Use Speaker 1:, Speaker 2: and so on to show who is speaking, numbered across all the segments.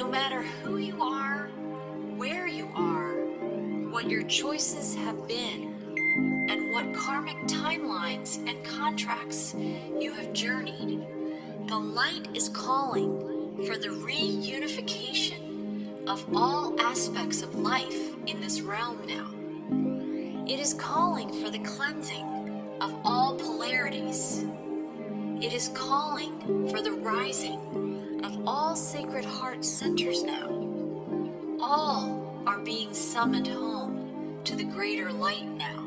Speaker 1: no matter who you are, where you are, what your choices have been, and what karmic timelines and contracts you have journeyed, the light is calling for the reunification of all aspects of life in this realm now. It is calling for the cleansing of all polarities. It is calling for the rising of all sacred heart centers now. All are being summoned home to the greater light now.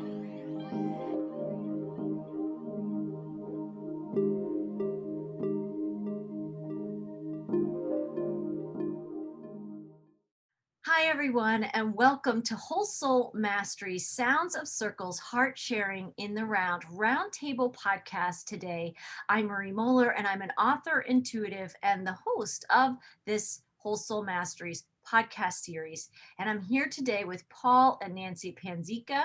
Speaker 2: Hi, everyone, and welcome to Whole Soul Mastery's Sounds of Circles Heart Sharing in the Roundtable podcast today. I'm Marie Moeller, and I'm an author, intuitive, and the host of this Whole Soul Mastery's podcast series. And I'm here today with Paul and Nancy Panzica,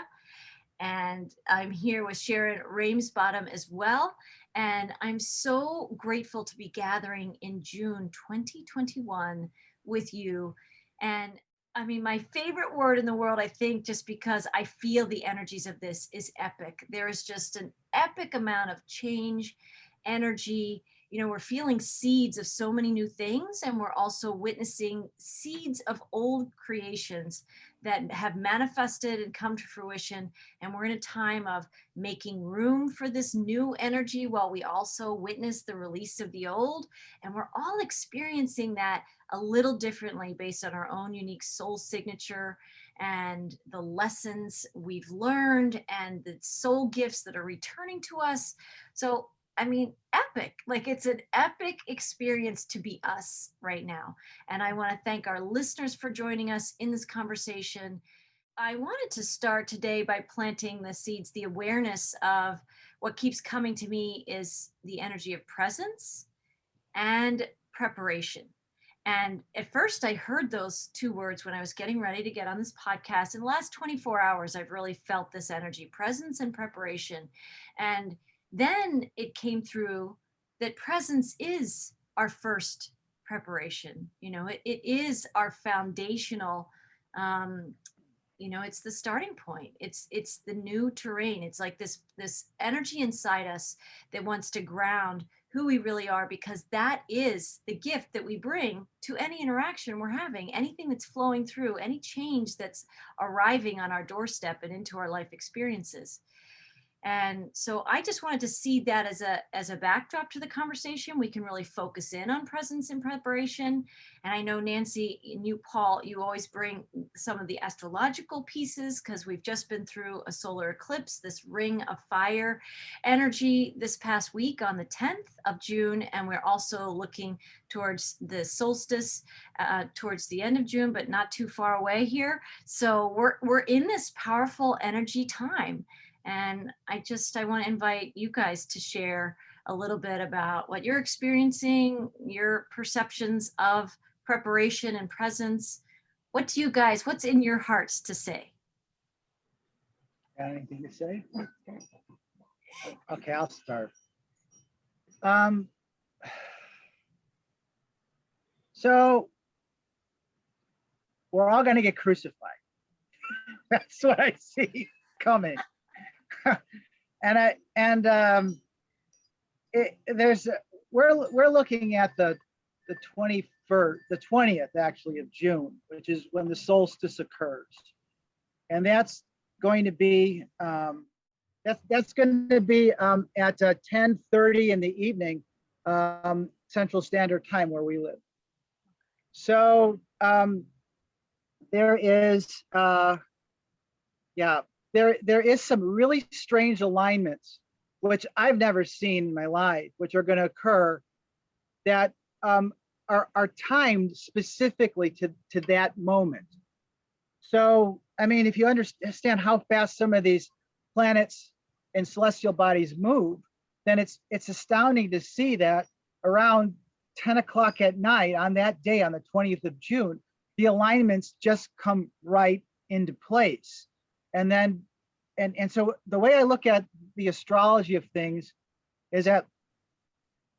Speaker 2: and I'm here with Sharon Ramesbottom as well. And I'm so grateful to be gathering in June 2021 with you. And I mean, my favorite word in the world, I think, just because I feel the energies of this, is epic. There is just an epic amount of change, energy. You know, we're feeling seeds of so many new things, and we're also witnessing seeds of old creations that have manifested and come to fruition. And we're in a time of making room for this new energy while we also witness the release of the old. And we're all experiencing that a little differently based on our own unique soul signature and the lessons we've learned and the soul gifts that are returning to us. So, I mean, epic. Like, it's an epic experience to be us right now. And I want to thank our listeners for joining us in this conversation. I wanted to start today by planting the seeds, the awareness of what keeps coming to me is the energy of presence and preparation. And at first, I heard those two words when I was getting ready to get on this podcast. In the last 24 hours, I've really felt this energy, presence and preparation. And then it came through that presence is our first preparation. You know, it is our foundational, it's the starting point. It's the new terrain. It's like this energy inside us that wants to ground who we really are, because that is the gift that we bring to any interaction we're having, anything that's flowing through, any change that's arriving on our doorstep and into our life experiences. And so I just wanted to see that as a backdrop to the conversation. We can really focus in on presence and preparation. And I know, Nancy, and you, Paul, you always bring some of the astrological pieces, because we've just been through a solar eclipse, this ring of fire energy this past week on the 10th of June. And we're also looking towards the solstice towards the end of June, but not too far away here. So we're in this powerful energy time. And I want to invite you guys to share a little bit about what you're experiencing, your perceptions of preparation and presence. What's in your hearts to say?
Speaker 3: Got anything to say? Okay, I'll start. So we're all going to get crucified. That's what I see coming. We're looking at the 20th actually of June, which is when the solstice occurs, and that's going to be at 10:30 in the evening, Central Standard Time, where we live. So there is there is some really strange alignments, which I've never seen in my life, which are going to occur, that are timed specifically to that moment. So, I mean, if you understand how fast some of these planets and celestial bodies move, then it's astounding to see that around 10 o'clock at night on that day, on the 20th of June, the alignments just come right into place. And then, and so the way I look at the astrology of things is that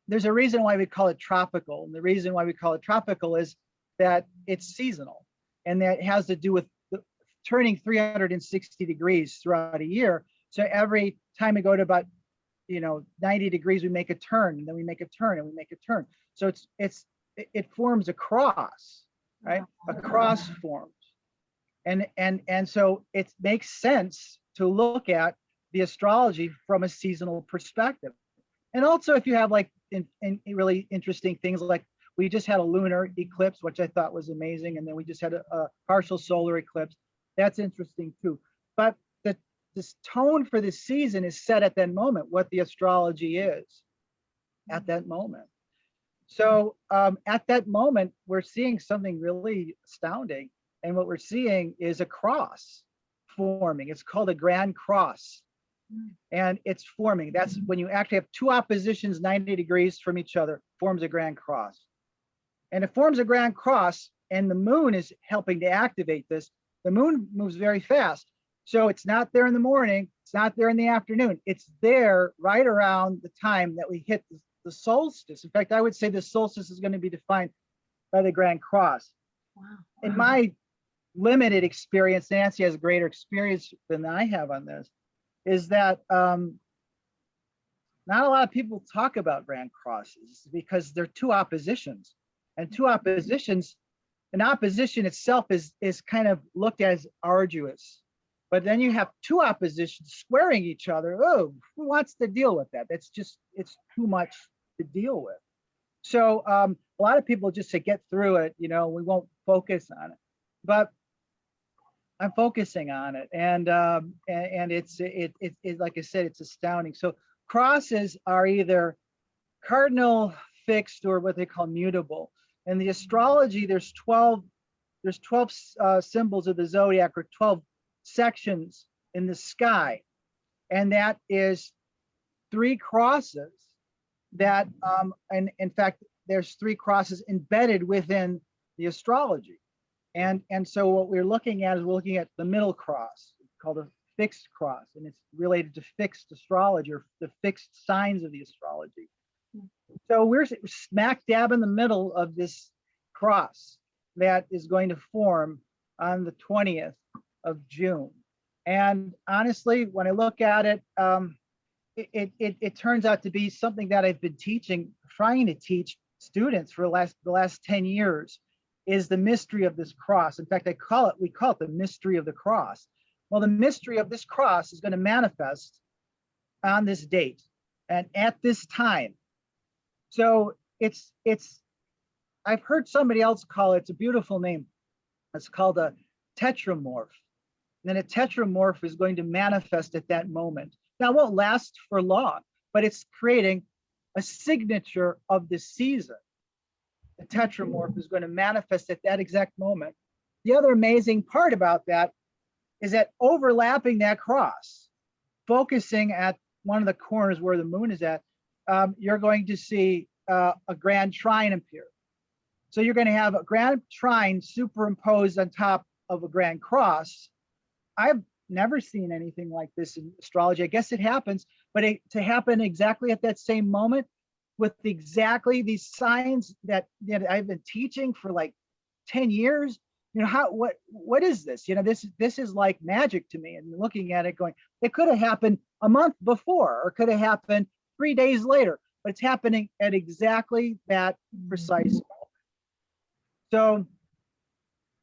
Speaker 3: there's a reason why we call it tropical. And the reason why we call it tropical is that it's seasonal, and that has to do with turning 360 degrees throughout a year. So every time we go to about 90 degrees, we make a turn, and then we make a turn, and we make a turn. So it forms a cross, right? A cross forms. And so it makes sense to look at the astrology from a seasonal perspective. And also, if you have like in really interesting things, like we just had a lunar eclipse, which I thought was amazing, and then we just had a partial solar eclipse. That's interesting too. But this tone for this season is set at that moment, what the astrology is at that moment. So at that moment, we're seeing something really astounding. And what we're seeing is a cross forming. It's called a grand cross. And it's forming. That's when you actually have two oppositions 90 degrees from each other, forms a grand cross. And it forms a grand cross, and the moon is helping to activate this. The moon moves very fast. So it's not there in the morning, it's not there in the afternoon. It's there right around the time that we hit the solstice. In fact, I would say the solstice is going to be defined by the grand cross.
Speaker 2: Wow.
Speaker 3: In my limited experience, Nancy has a greater experience than I have on this, is that not a lot of people talk about grand crosses because they're two oppositions. And two oppositions, an opposition itself is kind of looked at as arduous. But then you have two oppositions squaring each other. Oh, who wants to deal with that? It's too much to deal with. So a lot of people just say, get through it, we won't focus on it. But I'm focusing on it, and it's like I said, it's astounding. So crosses are either cardinal, fixed, or what they call mutable. In the astrology, there's 12 symbols of the zodiac, or 12 sections in the sky, and that is 3 crosses that and in fact there's 3 crosses embedded within the astrology. And so what we're looking at is we're looking at the middle cross, called a fixed cross, and it's related to fixed astrology, or the fixed signs of the astrology. So we're smack dab in the middle of this cross that is going to form on the 20th of June. And honestly, when I look at it, it turns out to be something that I've been trying to teach students for the last 10 years, is the mystery of this cross. In fact, we call it the mystery of the cross. Well, the mystery of this cross is going to manifest on this date and at this time. So I've heard somebody else call it, it's a beautiful name. It's called a tetramorph. And then a tetramorph is going to manifest at that moment. Now, it won't last for long, but it's creating a signature of the season. The tetramorph is going to manifest at that exact moment. The other amazing part about that is that overlapping that cross, focusing at one of the corners where the moon is at, you're going to see a grand trine appear. So you're going to have a grand trine superimposed on top of a grand cross. I've never seen anything like this in astrology. I guess it happens, but to happen exactly at that same moment with exactly these signs that I've been teaching for like 10 years, what is this? This is like magic to me. And looking at it going, it could have happened a month before, or could have happened 3 days later, but it's happening at exactly that precise moment. So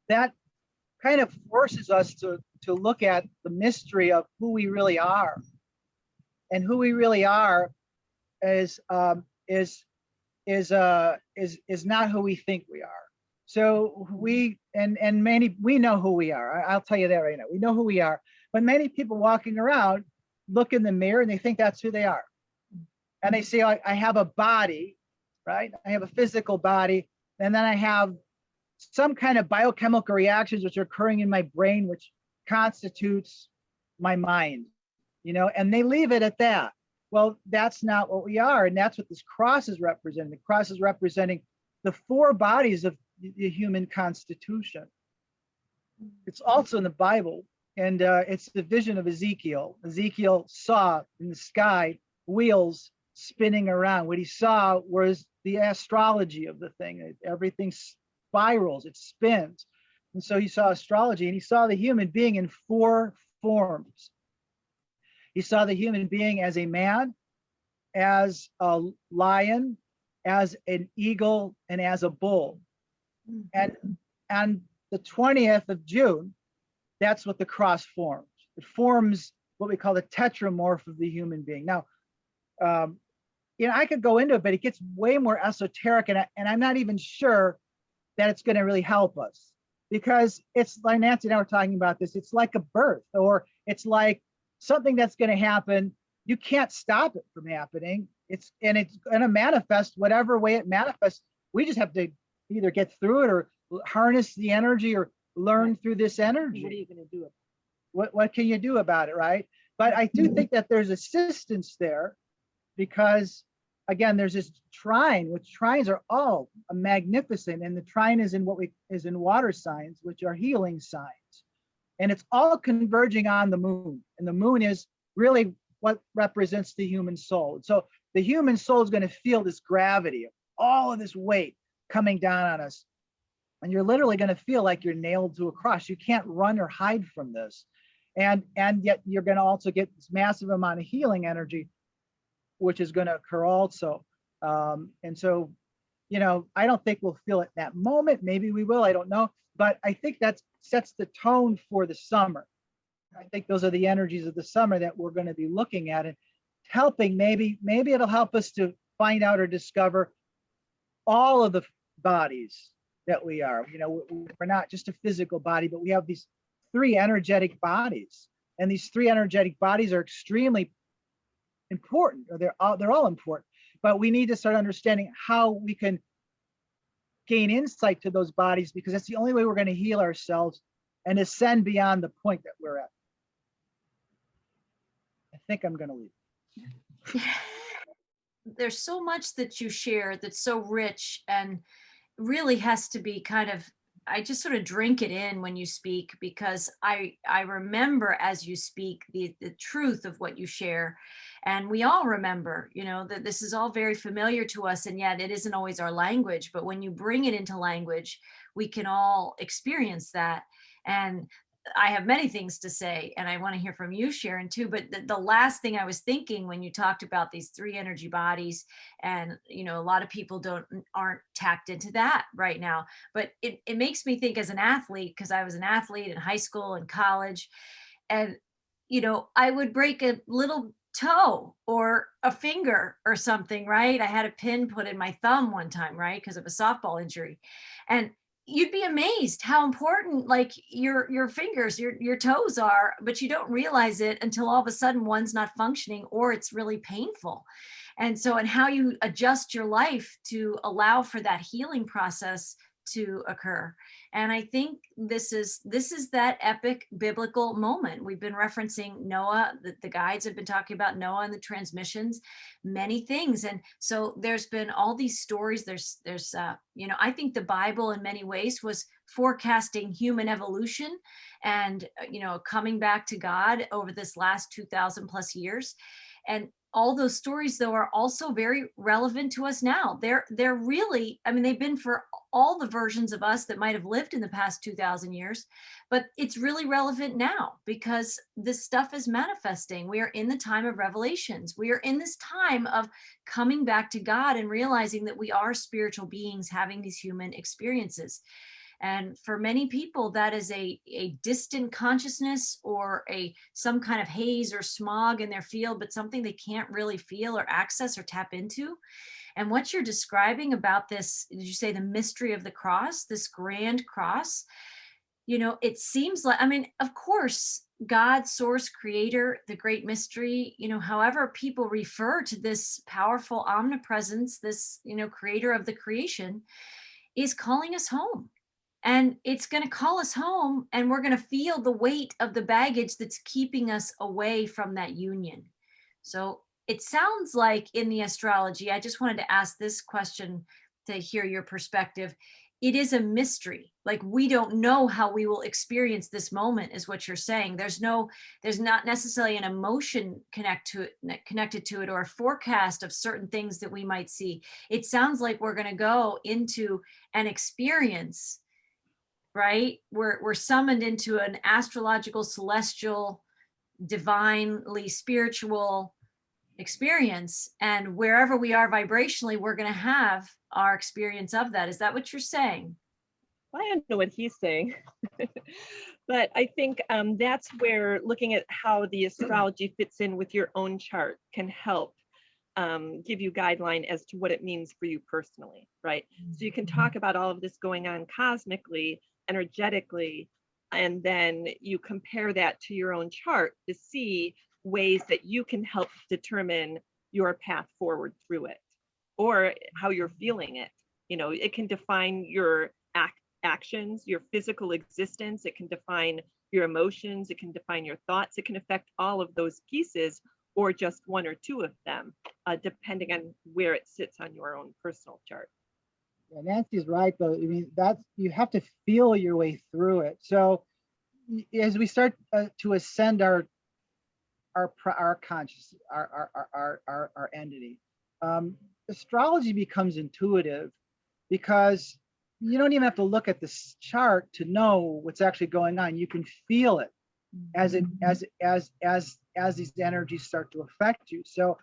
Speaker 3: that kind of forces us to look at the mystery of who we really are. And who we really are is not who we think we are. So we know who we are. I'll tell you that right now. We know who we are. But many people walking around look in the mirror and they think that's who they are. And they say, I have a body, right? I have a physical body, and then I have some kind of biochemical reactions which are occurring in my brain, which constitutes my mind, and they leave it at that. Well, that's not what we are. And that's what this cross is representing. The cross is representing the 4 bodies of the human constitution. It's also in the Bible, and it's the vision of Ezekiel. Ezekiel saw in the sky wheels spinning around. What he saw was the astrology of the thing. Everything's spirals, it spins. And so he saw astrology, and he saw the human being in 4 forms. He saw the human being as a man, as a lion, as an eagle, and as a bull. And the 20th of June, that's what the cross forms. It forms what we call the tetramorph of the human being. Now, I could go into it, but it gets way more esoteric, and I'm not even sure that it's going to really help us, because it's like Nancy and I were talking about this. It's like a birth, or it's like something that's going to happen. You can't stop it from happening. It's going to manifest whatever way it manifests. We just have to either get through it or harness the energy or learn through this energy. What are you going to do? What can you do about it, right? But I do think that there's assistance there, because again, there's this trine, which trines are all magnificent, and the trine is in water signs, which are healing signs, and it's all converging on the moon, and the moon is really what represents the human soul. So the human soul is going to feel this gravity, all of this weight coming down on us, and you're literally going to feel like you're nailed to a cross. You can't run or hide from this, and yet you're going to also get this massive amount of healing energy, which is going to occur also. And so, I don't think we'll feel it that moment. Maybe we will, I don't know. But I think that sets the tone for the summer. I think those are the energies of the summer that we're going to be looking at, and helping, maybe it'll help us to find out or discover all of the bodies that we are. We're not just a physical body, but we have these 3 energetic bodies. And these 3 energetic bodies are extremely important, or they're all important, but we need to start understanding how we can gain insight to those bodies, because that's the only way we're going to heal ourselves and ascend beyond the point that we're at. I think I'm going to leave.
Speaker 2: There's so much that you share that's so rich, and really has to be I just sort of drink it in when you speak, because I remember as you speak the truth of what you share. And we all remember, that this is all very familiar to us, and yet it isn't always our language. But when you bring it into language, we can all experience that. And I have many things to say, and I want to hear from you, Sharon, too. But the last thing I was thinking when you talked about these 3 energy bodies, and a lot of people aren't tapped into that right now. But it makes me think, as an athlete, because I was an athlete in high school and college, and I would break a little toe or a finger or something, right? I had a pin put in my thumb one time, right, because of a softball injury, and you'd be amazed how important, like, your fingers, your toes are, but you don't realize it until all of a sudden one's not functioning, or it's really painful. And how you adjust your life to allow for that healing process to occur. And I think this is that epic biblical moment. We've been referencing Noah, the guides have been talking about Noah and the transmissions, many things. And so there's been all these stories. There's I think the Bible in many ways was forecasting human evolution and coming back to God over this last 2,000 plus years. And all those stories, though, are also very relevant to us now. They're really, they've been for all the versions of us that might have lived in the past 2,000 years, but it's really relevant now because this stuff is manifesting. We are in the time of revelations. We are in this time of coming back to God and realizing that we are spiritual beings having these human experiences. And for many people, that is a distant consciousness or some kind of haze or smog in their field, but something they can't really feel or access or tap into. And what you're describing about this, did you say the mystery of the cross, this grand cross? It seems like, of course, God, source, creator, the great mystery, however people refer to this powerful omnipresence, this, creator of the creation, is calling us home. And it's going to call us home, and we're going to feel the weight of the baggage that's keeping us away from that union. So it sounds like in the astrology, I just wanted to ask this question to hear your perspective. it is a mystery. Like, we don't know how we will experience this moment, is what you're saying. There's not necessarily an emotion connected to it, or a forecast of certain things that we might see. It sounds like we're going to go into an experience, right? We're summoned into an astrological, celestial, divinely spiritual experience, and wherever we are vibrationally, we're going to have our experience of that. Is that what you're saying?
Speaker 4: I don't know what he's saying, but I think that's where looking at how the astrology fits in with your own chart can help give you guideline as to what it means for you personally, right? So you can talk about all of this going on cosmically, energetically, and then you compare that to your own chart to see ways that you can help determine your path forward through it, or how you're feeling it. You know, it can define your actions, your physical existence. It can define your emotions. It can define your thoughts. It can affect all of those pieces, or just one or two of them, depending on where it sits on your own personal chart.
Speaker 3: Yeah, Nancy's right, though. I mean, you have to feel your way through it. So as we start to ascend our conscious, our entity, astrology becomes intuitive, because you don't even have to look at this chart to know what's actually going on. You can feel it as these energies start to affect you. So,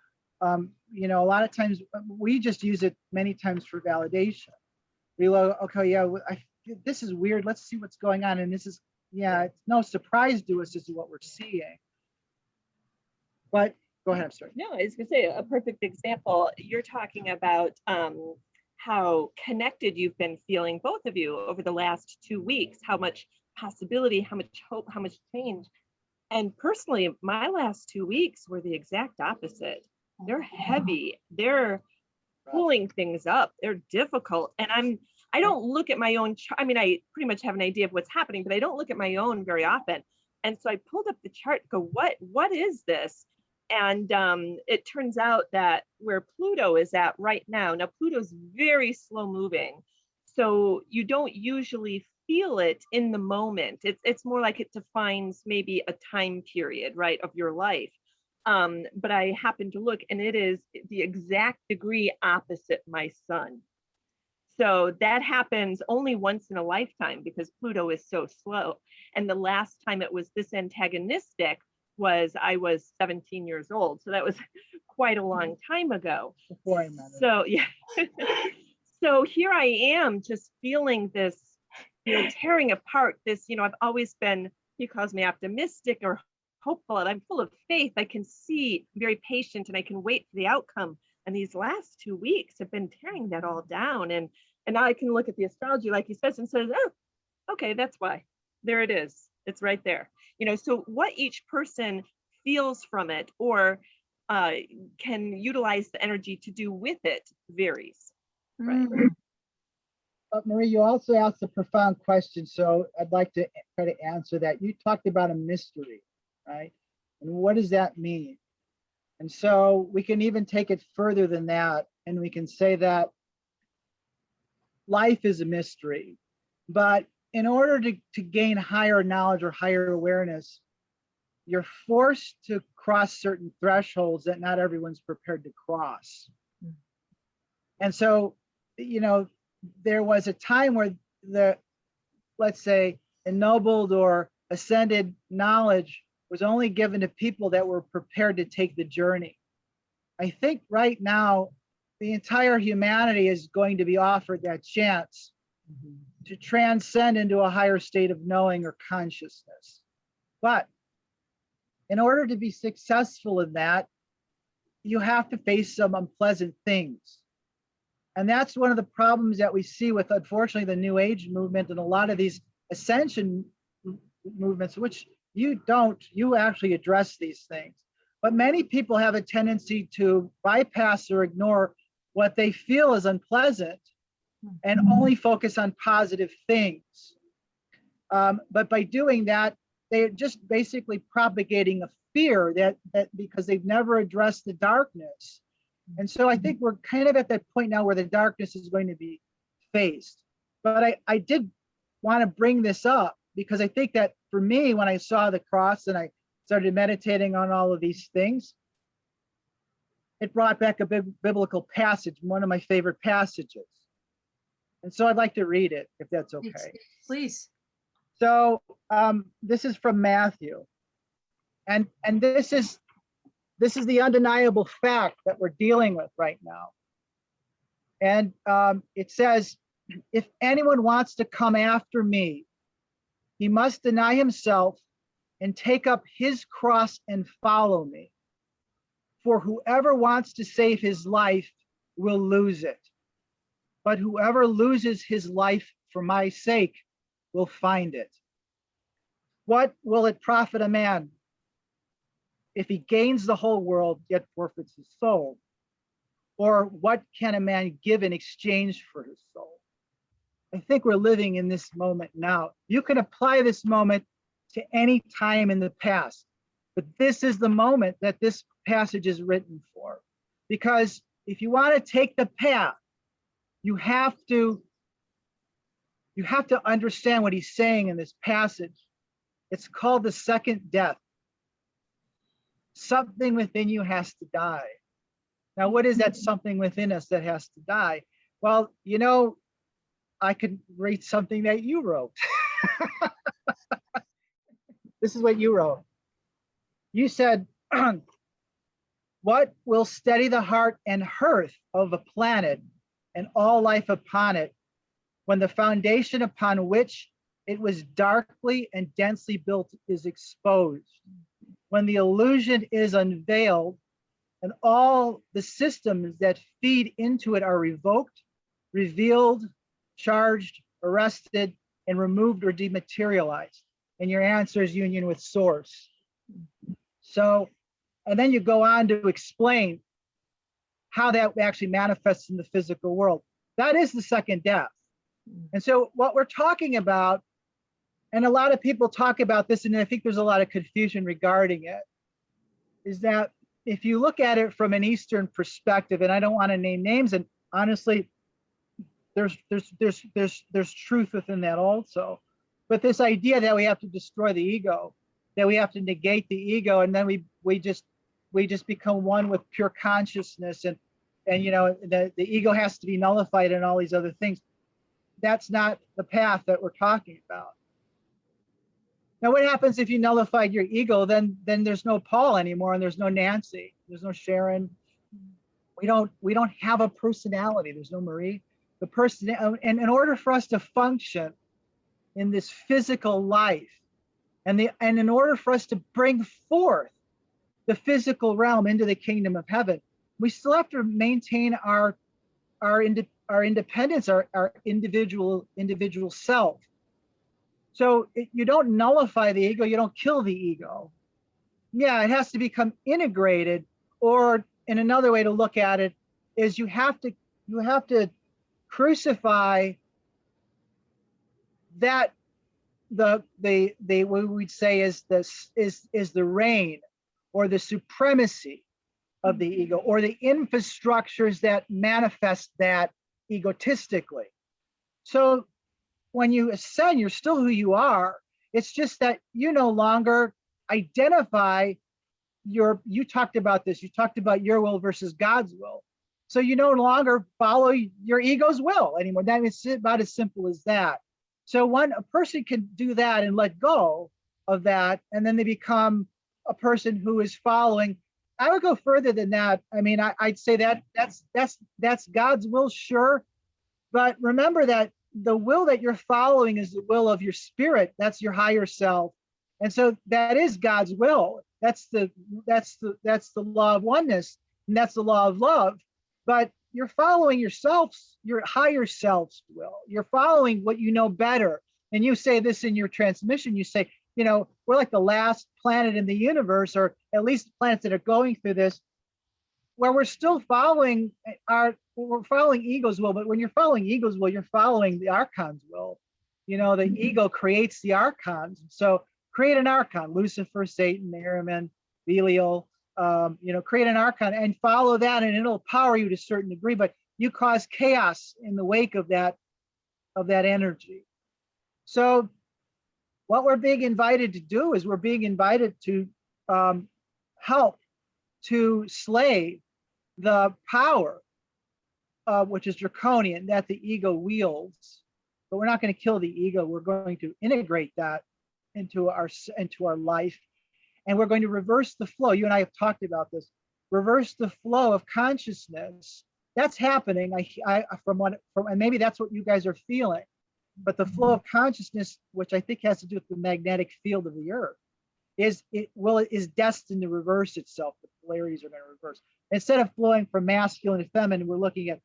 Speaker 3: you know, a lot of times we just use it many times for validation. We go, okay, yeah, this is weird. Let's see what's going on. And this is, yeah, it's no surprise to us. This is what we're seeing. But go ahead, I'm sorry.
Speaker 4: No, I was gonna say a perfect example. You're talking about how connected you've been feeling, both of you, over the last 2 weeks, how much possibility, how much hope, how much change. And personally, my last 2 weeks were the exact opposite. They're heavy, they're pulling things up, they're difficult. And I don't look at my own chart. I mean, I pretty much have an idea of what's happening, but I don't look at my own very often. And so I pulled up the chart, go, what is this? And it turns out that where Pluto is at right now Pluto's very slow moving. So you don't usually feel it in the moment. It's more like it defines maybe a time period, right, of your life. But I happen to look, and it is the exact degree opposite my sun. So that happens only once in a lifetime, because Pluto is so slow. And the last time it was this antagonistic I was 17 years old. So that was quite a long time ago.
Speaker 3: Before I met her.
Speaker 4: So yeah. So here I am, just feeling this, tearing apart this, I've always been, he calls me optimistic or hopeful, and I'm full of faith. I can see, I'm very patient, and I can wait for the outcome. And these last 2 weeks have been tearing that all down. And now I can look at the astrology, like he says, and says, oh, okay, that's why. There it is. It's right there. So what each person feels from it, or can utilize the energy to do with it, varies. Right.
Speaker 3: But Marie, you also asked a profound question, so I'd like to try to answer that. You talked about a mystery, right? And what does that mean? And so we can even take it further than that, and we can say that life is a mystery. But in order to gain higher knowledge or higher awareness, you're forced to cross certain thresholds that not everyone's prepared to cross. And so, there was a time where let's say, ennobled or ascended knowledge was only given to people that were prepared to take the journey. I think right now, the entire humanity is going to be offered that chance to transcend into a higher state of knowing or consciousness. But in order to be successful in that, you have to face some unpleasant things. And that's one of the problems that we see with, unfortunately, the New Age movement and a lot of these ascension movements, which you actually address these things. But many people have a tendency to bypass or ignore what they feel is unpleasant and only focus on positive things. But by doing that, they're just basically propagating a fear that because they've never addressed the darkness. And so I think we're kind of at that point now where the darkness is going to be faced. But I did want to bring this up because I think that for me, when I saw the cross and I started meditating on all of these things, it brought back a biblical passage, one of my favorite passages. And so I'd like to read it, if that's okay.
Speaker 2: Please.
Speaker 3: So this is from Matthew. And this is the undeniable fact that we're dealing with right now. And it says, if anyone wants to come after me, he must deny himself and take up his cross and follow me. For whoever wants to save his life will lose it. But whoever loses his life for my sake will find it. What will it profit a man if he gains the whole world yet forfeits his soul? Or what can a man give in exchange for his soul? I think we're living in this moment now. You can apply this moment to any time in the past, but this is the moment that this passage is written for. Because if you want to take the path, you have to understand what he's saying in this passage. It's called the second death. Something within you has to die. Now, what is that something within us that has to die? Well, you know, I could read something that you wrote. This is what you wrote. You said, what will steady the heart and hearth of a planet and all life upon it when the foundation upon which it was darkly and densely built is exposed, when the illusion is unveiled and all the systems that feed into it are revoked, revealed, charged, arrested, and removed or dematerialized? And your answer is union with source. So, and then you go on to explain how that actually manifests in the physical world. That is the second death. And so what we're talking about, and a lot of people talk about this, and I think there's a lot of confusion regarding it, is that if you look at it from an Eastern perspective, and I don't want to name names, and honestly, there's truth within that also. But this idea that we have to destroy the ego, that we have to negate the ego, and then we just become one with pure consciousness, and you know, the ego has to be nullified and all these other things. That's not the path that we're talking about. Now, what happens if you nullified your ego? Then there's no Paul anymore, and there's no Nancy, there's no Sharon. We don't have a personality. There's no Marie. The person, and in order for us to function in this physical life, and in order for us to bring forth the physical realm into the kingdom of heaven, we still have to maintain our independence, our individual self. So you don't nullify the ego, you don't kill the ego. Yeah, it has to become integrated, or in another way to look at it is you have to crucify that the what we'd say is the reign or the supremacy of the ego, or the infrastructures that manifest that egotistically. So when you ascend, you're still who you are. It's just that you no longer identify you talked about this, you talked about your will versus God's will. So you no longer follow your ego's will anymore. That is about as simple as that. So a person can do that and let go of that, and then they become a person who is following. I would go further than that. I mean, I'd say that's God's will, sure. But remember that the will that you're following is the will of your spirit. That's your higher self. And so that is God's will. That's the law of oneness, and that's the law of love. But you're following yourself's, your higher self's will. You're following what you know better. And you say this in your transmission, you say, you know, we're like the last planet in the universe, or at least planets that are going through this, where we're still following we're following ego's will. But when you're following ego's will, you're following the archon's will. You know, the ego creates the archons. So create an archon, Lucifer, Satan, Ahriman, Belial, you know, create an archon and follow that, and it'll power you to a certain degree, but you cause chaos in the wake of that of that energy. So what we're being invited to do is we're being invited to help to slay the power, which is draconian, that the ego wields. But we're not going to kill the ego. We're going to integrate that into our life, and we're going to reverse the flow. You and I have talked about this. Reverse the flow of consciousness. That's happening. And maybe that's what you guys are feeling. But the flow of consciousness, which I think has to do with the magnetic field of the earth, is destined to reverse itself. The polarities are going to reverse. Instead of flowing from masculine to feminine, we're looking at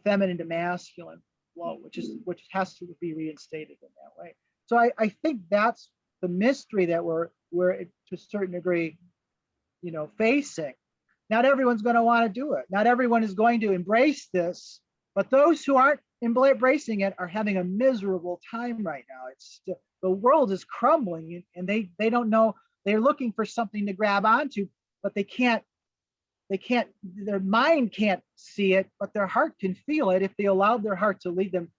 Speaker 3: feminine to masculine flow, which has to be reinstated in that way. So I think that's the mystery that we're to a certain degree, facing. Not everyone's going to want to do it. Not everyone is going to embrace this, but those who aren't embracing it are having a miserable time right now. The world is crumbling, and they don't know. They're looking for something to grab onto, but they can't, their mind can't see it, but their heart can feel it. If they allow their heart to lead them,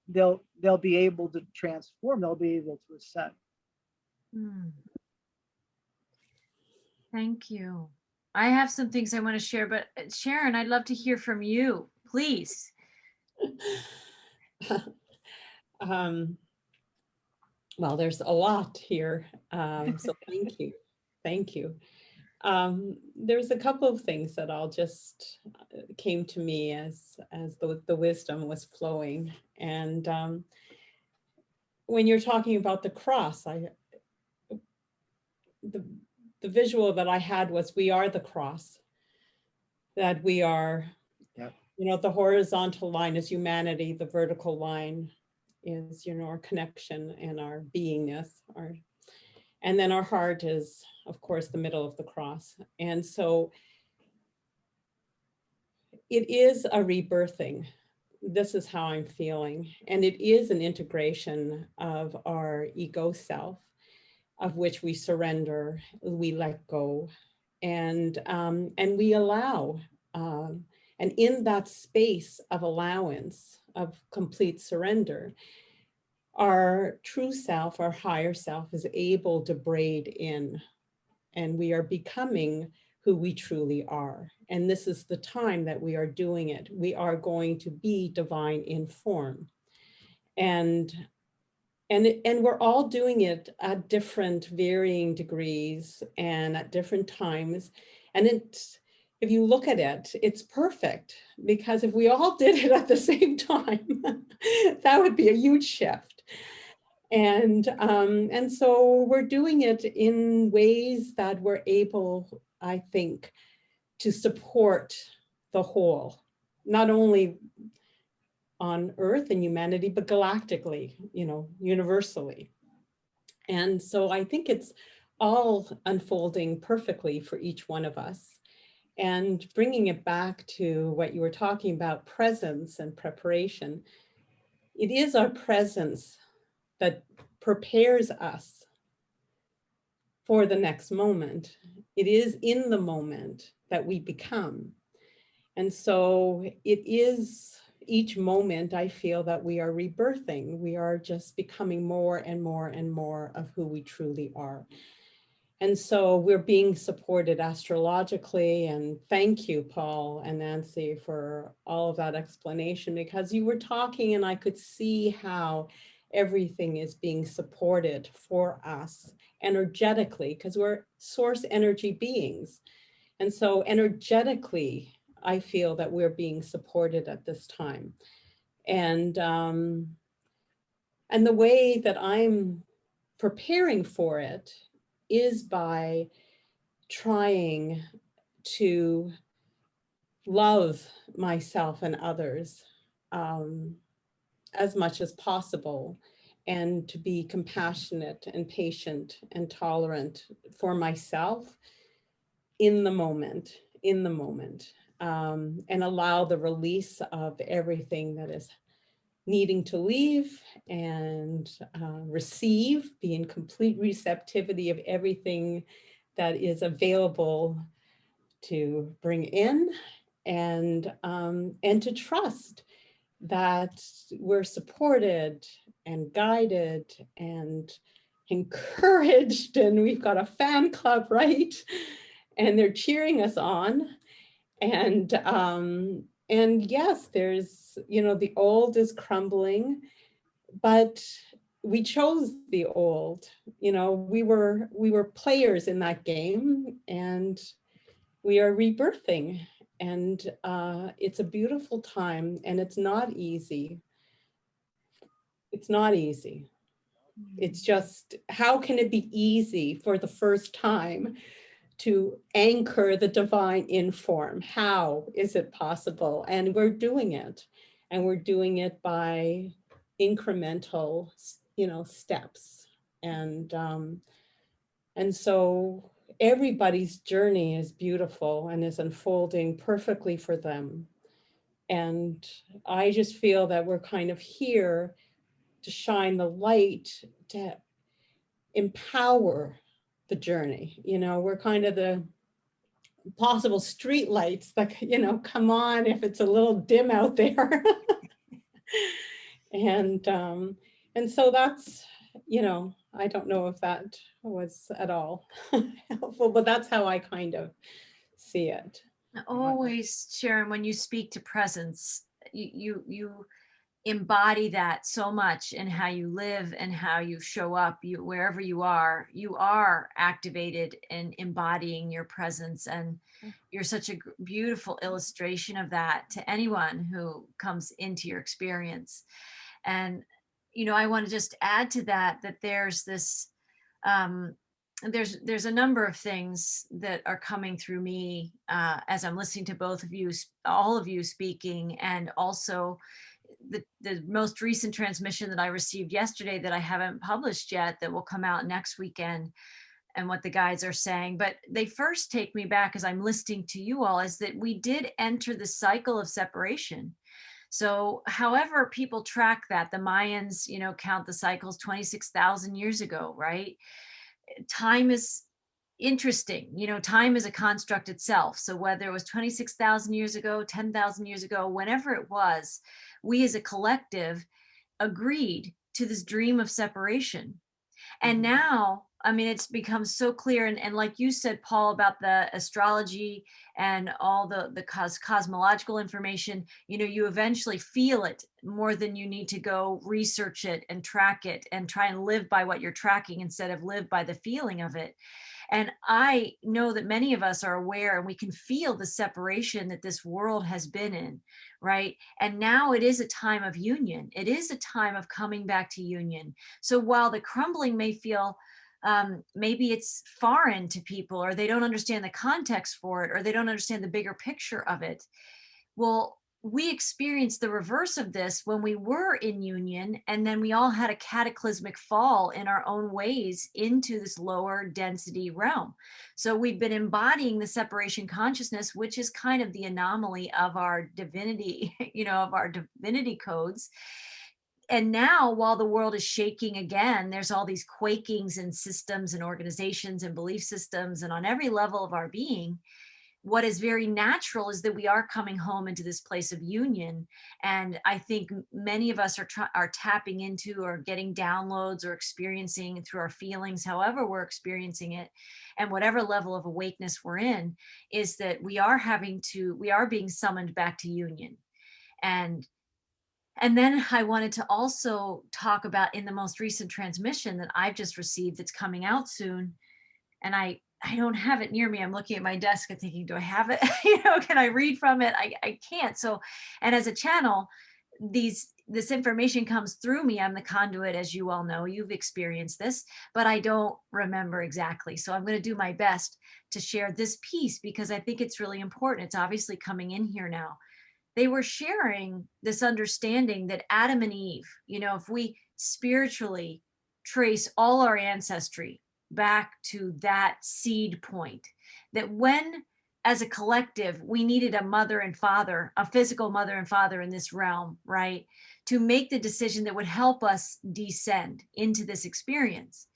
Speaker 3: they'll be able to transform, they'll be able to ascend.
Speaker 2: Thank you. I have some things I want to share, but Sharon, I'd love to hear from you, please.
Speaker 5: Well, there's a lot here, so thank you. Thank you. There's a couple of things that I'll just came to me as the wisdom was flowing. And when you're talking about the cross, the visual that I had was we are the cross, that we are, the horizontal line is humanity, the vertical line is, our connection and our beingness, and then our heart is, of course, the middle of the cross. And so it is a rebirthing. This is how I'm feeling. And it is an integration of our ego self, of which we surrender, we let go, and we allow. And in that space of allowance, of complete surrender, our true self, our higher self, is able to braid in, and we are becoming who we truly are. And this is the time that we are doing it. We are going to be divine in form. And we're all doing it at different varying degrees and at different times. And if you look at it, it's perfect, because if we all did it at the same time, that would be a huge shift. And so we're doing it in ways that we're able, I think, to support the whole, not only on Earth and humanity, but galactically, universally. And so I think it's all unfolding perfectly for each one of us. And bringing it back to what you were talking about, presence and preparation, it is our presence that prepares us for the next moment. It is in the moment that we become. And so it is each moment I feel that we are rebirthing. We are just becoming more and more and more of who we truly are. And so we're being supported astrologically, and thank you, Paul and Nancy, for all of that explanation, because you were talking and I could see how everything is being supported for us energetically, because we're source energy beings. And so energetically, I feel that we're being supported at this time. And the way that I'm preparing for it is by trying to love myself and others as much as possible, and to be compassionate and patient and tolerant for myself in the moment, and allow the release of everything that is needing to leave, and receive, be in complete receptivity of everything that is available to bring in, and to trust that we're supported and guided and encouraged, and we've got a fan club, right? And they're cheering us on. And yes, there's, the old is crumbling, but we chose the old. We were players in that game, and we are rebirthing. And it's a beautiful time, and it's not easy. It's not easy. It's just, how can it be easy for the first time to anchor the divine in form? How is it possible? And we're doing it. And we're doing it by incremental, steps. And so everybody's journey is beautiful and is unfolding perfectly for them. And I just feel that we're kind of here to shine the light, to empower the journey. We're kind of the possible street lights that, come on if it's a little dim out there. And so that's, I don't know if that was at all helpful, but that's how I kind of see it.
Speaker 2: Always, Sharon, when you speak to presence, you embody that so much in how you live and how you show up. Wherever you are activated and embodying your presence, and you're such a beautiful illustration of that to anyone who comes into your experience. And I want to just add to that there's this there's a number of things that are coming through me as I'm listening to both of you, all of you speaking, and also the most recent transmission that I received yesterday that I haven't published yet, that will come out next weekend, and what the guides are saying. But they first take me back, as I'm listening to you all, is that we did enter the cycle of separation. So however people track that, the Mayans, count the cycles 26,000 years ago, right? Time is interesting. Time is a construct itself. So whether it was 26,000 years ago, 10,000 years ago, whenever it was, we as a collective agreed to this dream of separation. And now, it's become so clear. And like you said, Paul, about the astrology and all the cosmological information, you eventually feel it more than you need to go research it and track it and try and live by what you're tracking instead of live by the feeling of it. And I know that many of us are aware, and we can feel the separation that this world has been in, right? And now it is a time of union. It is a time of coming back to union. So while the crumbling may feel, maybe it's foreign to people, or they don't understand the context for it, or they don't understand the bigger picture of it. Well, we experienced the reverse of this when we were in union, and then we all had a cataclysmic fall in our own ways into this lower density realm. So we've been embodying the separation consciousness, which is kind of the anomaly of our divinity, of our divinity codes. And now, while the world is shaking again, there's all these quakings in systems and organizations and belief systems, and on every level of our being. What is very natural is that we are coming home into this place of union. And I think many of us are tapping into, or getting downloads, or experiencing through our feelings, however we're experiencing it, and whatever level of awakeness we're in, is that we are being summoned back to union. And then I wanted to also talk about, in the most recent transmission that I've just received, that's coming out soon. And I don't have it near me. I'm looking at my desk and thinking, do I have it? Can I read from it? I can't. So, and as a channel, this information comes through me. I'm the conduit, as you all know. You've experienced this, but I don't remember exactly. So I'm going to do my best to share this piece, because I think it's really important. It's obviously coming in here now. They were sharing this understanding that Adam and Eve, if we spiritually trace all our ancestry back to that seed point, that when, as a collective, we needed a mother and father, a physical mother and father in this realm, right, to make the decision that would help us descend into this experience.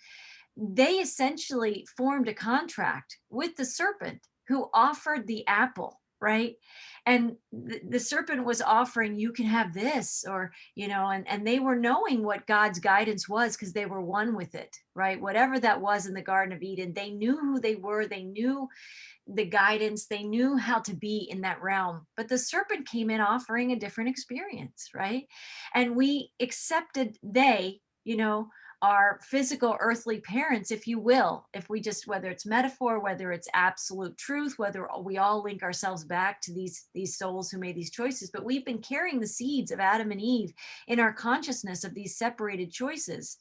Speaker 2: They essentially formed a contract with the serpent, who offered the apple right? And the serpent was offering, you can have this, or, and they were knowing what God's guidance was because they were one with it, right? Whatever that was in the Garden of Eden, they knew who they were, they knew the guidance, they knew how to be in that realm. But the serpent came in offering a different experience, right? And we accepted our physical earthly parents, if you will, if we just, whether it's metaphor, whether it's absolute truth, whether we all link ourselves back to these souls who made these choices, but we've been carrying the seeds of Adam and Eve in our consciousness of these separated choices.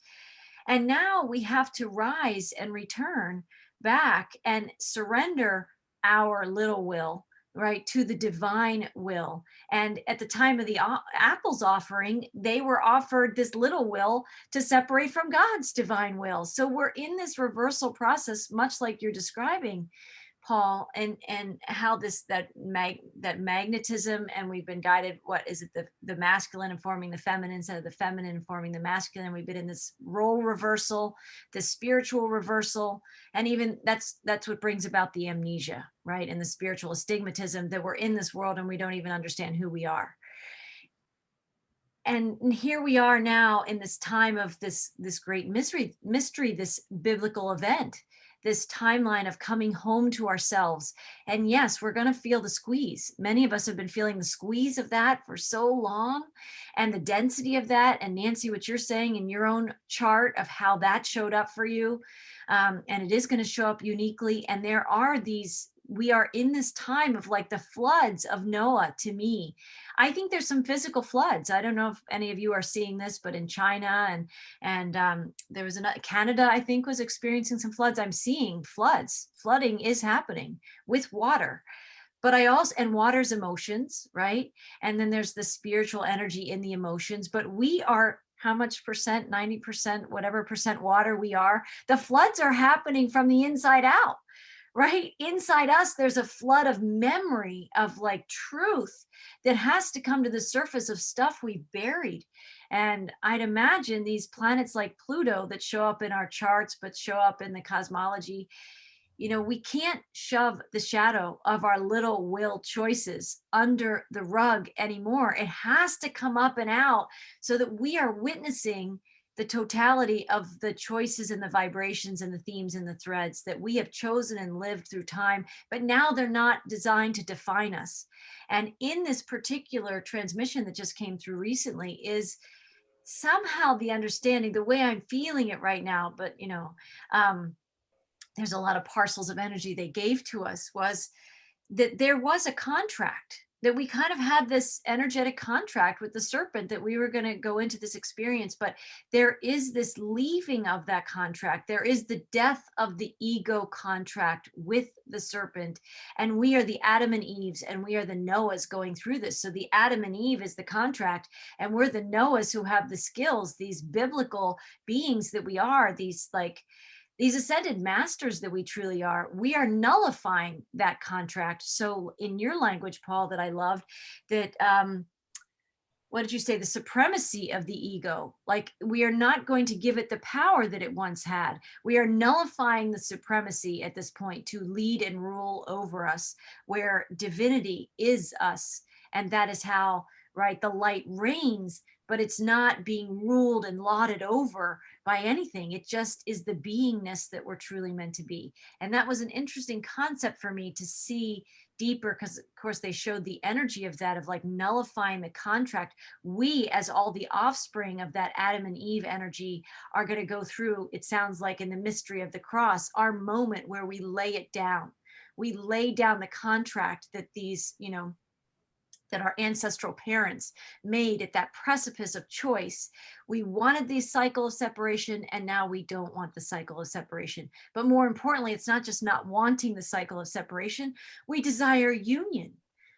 Speaker 2: And now we have to rise and return back and surrender our little will, right, to the divine will. And at the time of the apples offering, they were offered this little will to separate from God's divine will. So we're in this reversal process, much like you're describing, Paul, and how that magnetism, and we've been guided, what is it, the masculine informing the feminine instead of the feminine informing the masculine. We've been in this role reversal, this spiritual reversal, and even that's what brings about the amnesia, right, and the spiritual astigmatism, that we're in this world and we don't even understand who we are. And here we are now in this time of this great mystery, this biblical event, this timeline of coming home to ourselves. And yes, we're going to feel the squeeze. Many of us have been feeling the squeeze of that for so long, and the density of that. And Nancy, what you're saying in your own chart of how that showed up for you, and it is going to show up uniquely. And we are in this time of like the floods of Noah. To me, I think there's some physical floods. I don't know if any of you are seeing this, but in China and there was Canada, I think, was experiencing some floods. I'm seeing floods. Flooding is happening with water. But and water's emotions, right? And then there's the spiritual energy in the emotions. But we are how much percent, 90%, whatever percent water we are. The floods are happening from the inside out. Right inside us, there's a flood of memory, of like truth that has to come to the surface of stuff we've buried. And I'd imagine these planets like Pluto that show up in our charts, but show up in the cosmology, we can't shove the shadow of our little will choices under the rug anymore. It has to come up and out so that we are witnessing the totality of the choices and the vibrations and the themes and the threads that we have chosen and lived through time, but now they're not designed to define us. And in this particular transmission that just came through recently is somehow the understanding, the way I'm feeling it right now, but there's a lot of parcels of energy they gave to us, was that there was a contract, that we kind of had this energetic contract with the serpent, that we were going to go into this experience, but there is this leaving of that contract. There is the death of the ego contract with the serpent. And we are the Adam and Eves, and we are the Noahs going through this. So the Adam and Eve is the contract, and we're the Noahs who have the skills, these biblical beings that we are, these ascended masters that we truly are. We are nullifying that contract. So in your language, Paul, that I loved, that, what did you say? The supremacy of the ego. Like, we are not going to give it the power that it once had. We are nullifying the supremacy at this point to lead and rule over us, where divinity is us. And that is how, right, the light reigns, but it's not being ruled and lauded over by anything. It just is the beingness that we're truly meant to be. And that was an interesting concept for me to see deeper, because of course they showed the energy of that, of like nullifying the contract. We, as all the offspring of that Adam and Eve energy, are going to go through, it sounds like in the mystery of the cross, our moment where we lay it down. We lay down the contract that these, that our ancestral parents made at that precipice of choice. We wanted the cycle of separation, and now we don't want the cycle of separation. But more importantly, it's not just not wanting the cycle of separation, we desire union.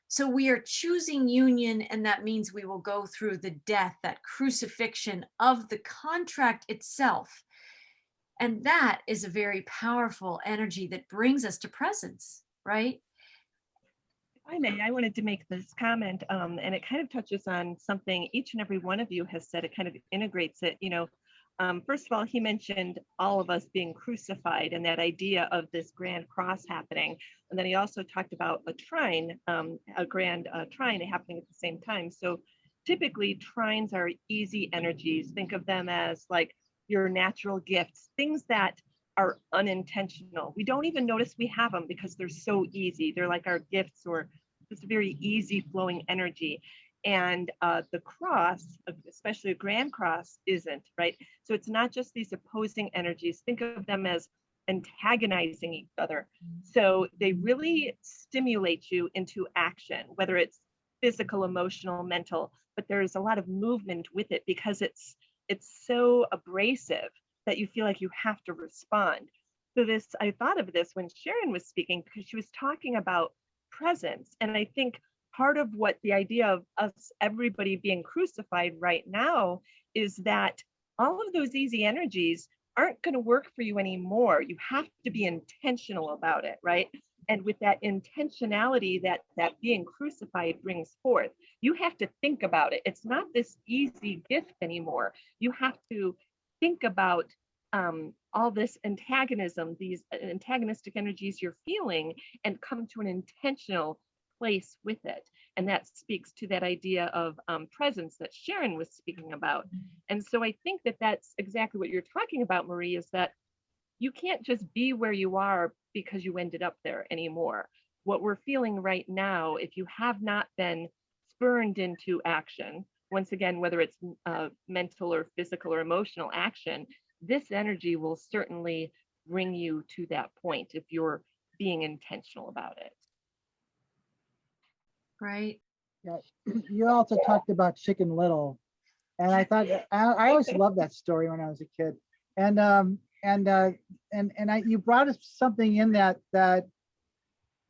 Speaker 2: So we are choosing union, and that means we will go through the death, that crucifixion of the contract itself. And that is a very powerful energy that brings us to presence, right?
Speaker 4: I wanted to make this comment, and it kind of touches on something each and every one of you has said. It kind of integrates it. first of all, he mentioned all of us being crucified and that idea of this grand cross happening. And then he also talked about a trine, a grand trine happening at the same time. So typically trines are easy energies. Think of them as like your natural gifts, things that are unintentional. We don't even notice we have them because they're so easy. They're like our gifts or just a very easy flowing energy. And the cross, especially a grand cross, isn't, right? So it's not just these opposing energies. Think of them as antagonizing each other. So they really stimulate you into action, whether it's physical, emotional, mental, but there's a lot of movement with it because it's so abrasive that you feel like you have to respond. So this, I thought of this when Sharon was speaking because she was talking about presence. And I think part of what the idea of us, everybody being crucified right now, is that all of those easy energies aren't going to work for you anymore. You have to be intentional about it, right? And with that intentionality that being crucified brings forth, you have to think about it. It's not this easy gift anymore. You have to think about all this antagonism, these antagonistic energies you're feeling, and come to an intentional place with it. And that speaks to that idea of presence that Sharon was speaking about. And so I think that that's exactly what you're talking about, Marie, is that you can't just be where you are because you ended up there anymore. What we're feeling right now, if you have not been spurned into action, once again, whether it's mental or physical or emotional action, this energy will certainly bring you to that point if you're being intentional about it.
Speaker 2: Right.
Speaker 3: Yeah. You also talked about Chicken Little, and I thought I always loved that story when I was a kid. And you brought up something in that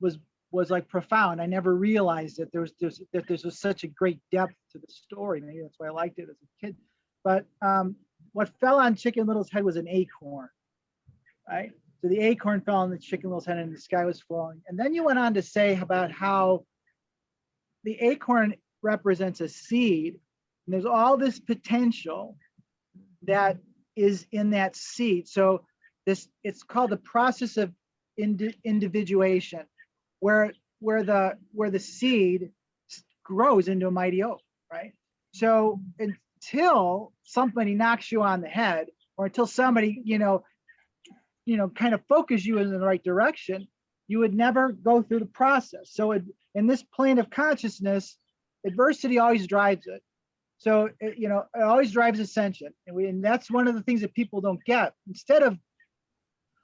Speaker 3: was like profound. I never realized that there was such a great depth to the story. Maybe that's why I liked it as a kid. But what fell on Chicken Little's head was an acorn, right? So the acorn fell on the Chicken Little's head and the sky was falling. And then you went on to say about how the acorn represents a seed, and there's all this potential that is in that seed. So it's called the process of individuation, where the seed grows into a mighty oak, right? So until somebody knocks you on the head, or until somebody kind of focus you in the right direction, you would never go through the process. So in this plane of consciousness, adversity always drives it. So it always drives ascension, and that's one of the things that people don't get. Instead of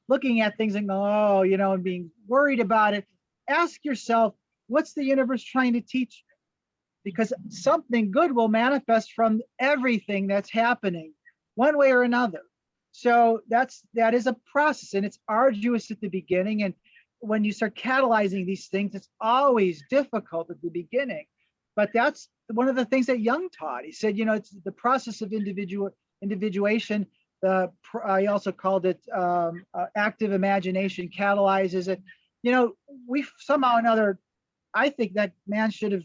Speaker 3: looking at things and go, and being worried about it, ask yourself, what's the universe trying to teach you? Because something good will manifest from everything that's happening, one way or another. So that is a process, and it's arduous at the beginning. And when you start catalyzing these things, it's always difficult at the beginning. But that's one of the things that Jung taught. He said, it's the process of individuation. I also called it active imagination catalyzes it. We somehow or another, I think that man should have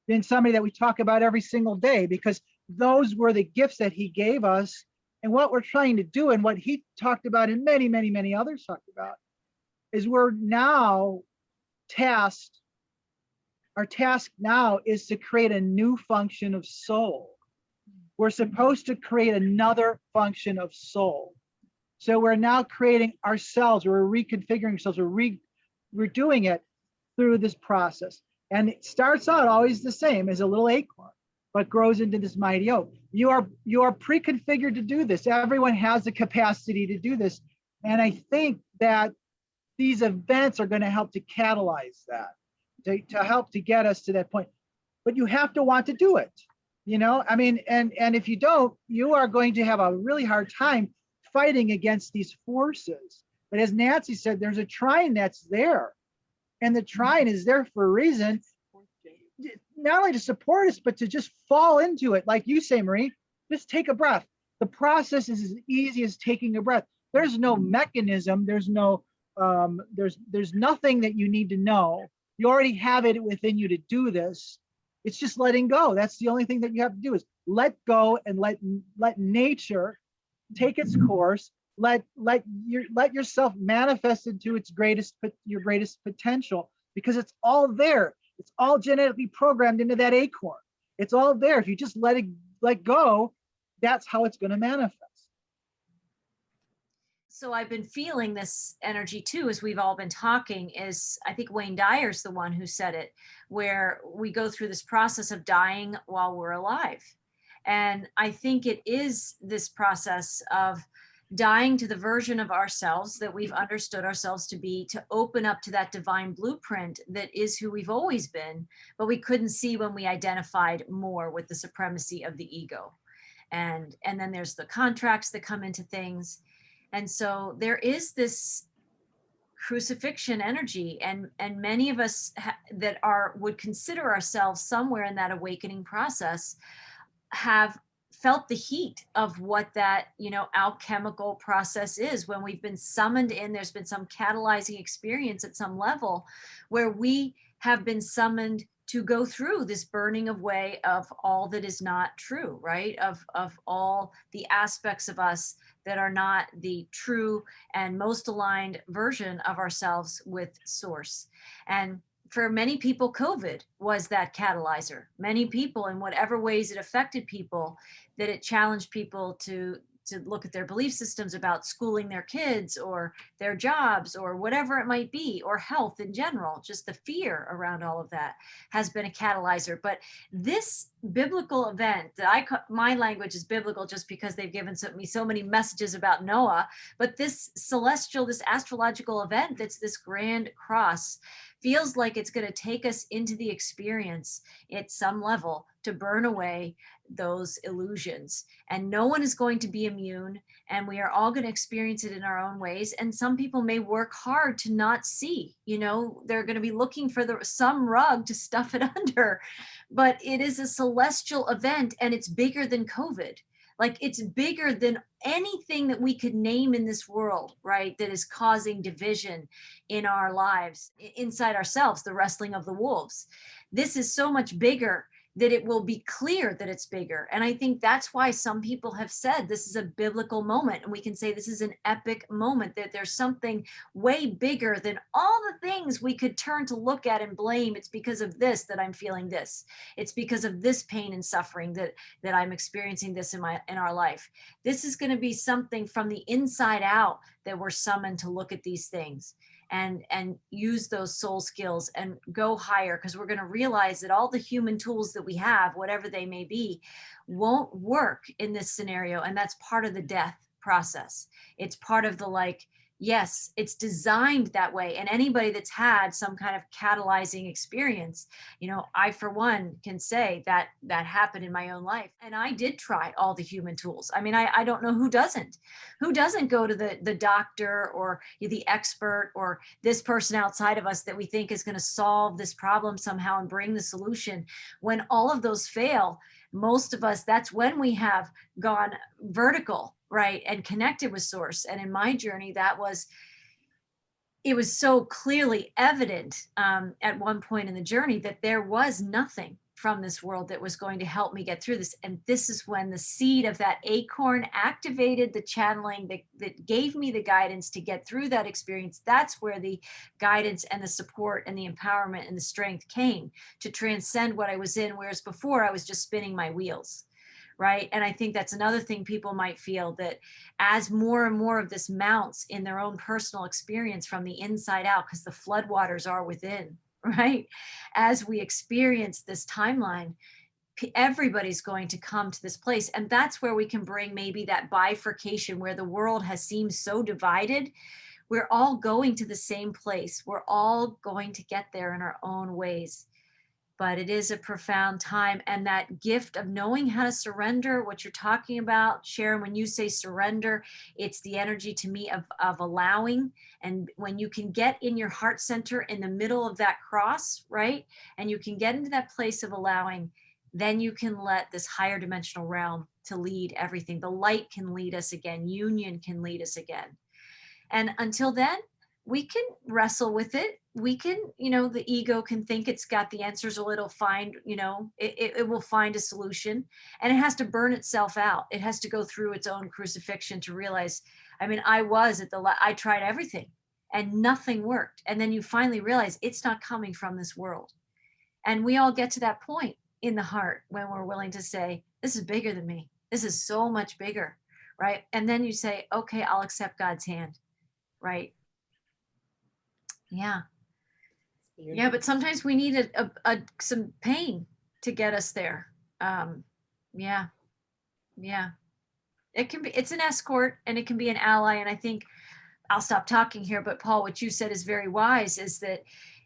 Speaker 3: been somebody that we talk about every single day, because those were the gifts that he gave us. And what we're trying to do, and what he talked about, and many, many, many others talked about, is we're now tasked. Our task now is to create a new function of soul. We're supposed to create another function of soul. So we're now creating ourselves. We're reconfiguring ourselves. We're doing it through this process. And it starts out always the same as a little acorn, but grows into this mighty oak. You are pre-configured to do this. Everyone has the capacity to do this. And I think that these events are going to help to catalyze that, to help to get us to that point. But you have to want to do it. And if you don't, you are going to have a really hard time fighting against these forces. But as Nancy said, there's a trine that's there. And the trine is there for a reason, not only to support us, but to just fall into it. Like you say, Marie, just take a breath. The process is as easy as taking a breath. There's no mechanism. There's no, there's nothing that you need to know. You already have it within you to do this. It's just letting go. That's the only thing that you have to do, is let go and let nature take its course, let yourself manifest into your greatest potential, because it's all there. It's all genetically programmed into that acorn. It's all there. If you just let go, that's how it's going to manifest.
Speaker 2: So I've been feeling this energy too, as we've all been talking. Is I think Wayne Dyer's the one who said it, where we go through this process of dying while we're alive. And I think it is this process of dying to the version of ourselves that we've understood ourselves to be, to open up to that divine blueprint that is who we've always been, but we couldn't see when we identified more with the supremacy of the ego. And then there's the contracts that come into things. And so there is this crucifixion energy, and many of us would consider ourselves somewhere in that awakening process have felt the heat of what that, alchemical process is. When we've been summoned in, there's been some catalyzing experience at some level where we have been summoned to go through this burning away of all that is not true, right? Of all the aspects of us that are not the true and most aligned version of ourselves with source. And for many people, COVID was that catalyzer. Many people, in whatever ways it affected people, that it challenged people to look at their belief systems about schooling their kids or their jobs or whatever it might be, or health in general. Just the fear around all of that has been a catalyzer. But this biblical event that my language is biblical just because they've given me so many messages about Noah, but this astrological event that's this grand cross feels like it's going to take us into the experience at some level to burn away those illusions. And no one is going to be immune, and we are all going to experience it in our own ways. And some people may work hard to not see, they're going to be looking for some rug to stuff it under, but it is a celestial event, and it's bigger than COVID. Like, it's bigger than anything that we could name in this world, right? That is causing division in our lives, inside ourselves, the wrestling of the wolves. This is so much bigger that it will be clear that it's bigger. And I think that's why some people have said this is a biblical moment. And we can say this is an epic moment, that there's something way bigger than all the things we could turn to look at and blame. It's because of this that I'm feeling this. It's because of this pain and suffering that I'm experiencing this in our life. This is going to be something from the inside out that we're summoned to look at these things and use those soul skills and go higher, because we're going to realize that all the human tools that we have, whatever they may be, won't work in this scenario. And that's part of the death process. It's part of the yes, it's designed that way. And anybody that's had some kind of catalyzing experience, I, for one, can say that happened in my own life. And I did try all the human tools. I mean, I don't know who doesn't go to the doctor or the expert or this person outside of us that we think is going to solve this problem somehow and bring the solution. When all of those fail, most of us, that's when we have gone vertical, right, and connected with source. And in my journey, it was so clearly evident at one point in the journey that there was nothing from this world that was going to help me get through this. And this is when the seed of that acorn activated the channeling that gave me the guidance to get through that experience. That's where the guidance and the support and the empowerment and the strength came to transcend what I was in, whereas before I was just spinning my wheels. Right. And I think that's another thing people might feel, that as more and more of this mounts in their own personal experience from the inside out, because the floodwaters are within, right? As we experience this timeline, everybody's going to come to this place. And that's where we can bring maybe that bifurcation where the world has seemed so divided. We're all going to the same place. We're all going to get there in our own ways. But it is a profound time, and that gift of knowing how to surrender, what you're talking about, Sharon, when you say surrender, it's the energy to me of allowing. And when you can get in your heart center in the middle of that cross, right? And you can get into that place of allowing, then you can let this higher dimensional realm to lead everything. The light can lead us again. Union can lead us again. And until then, we can wrestle with it. We can, you know, the ego can think it's got the answers, or it'll find, you know, it will find a solution, and it has to burn itself out. It has to go through its own crucifixion to realize, I mean, I tried everything and nothing worked. And then you finally realize it's not coming from this world. And we all get to that point in the heart when we're willing to say, this is bigger than me. This is so much bigger, right? And then you say, okay, I'll accept God's hand, right? Yeah. Yeah, but sometimes we need some pain to get us there. Yeah. Yeah. It's an escort, and it can be an ally. And I think I'll stop talking here, but Paul, what you said is very wise, is that,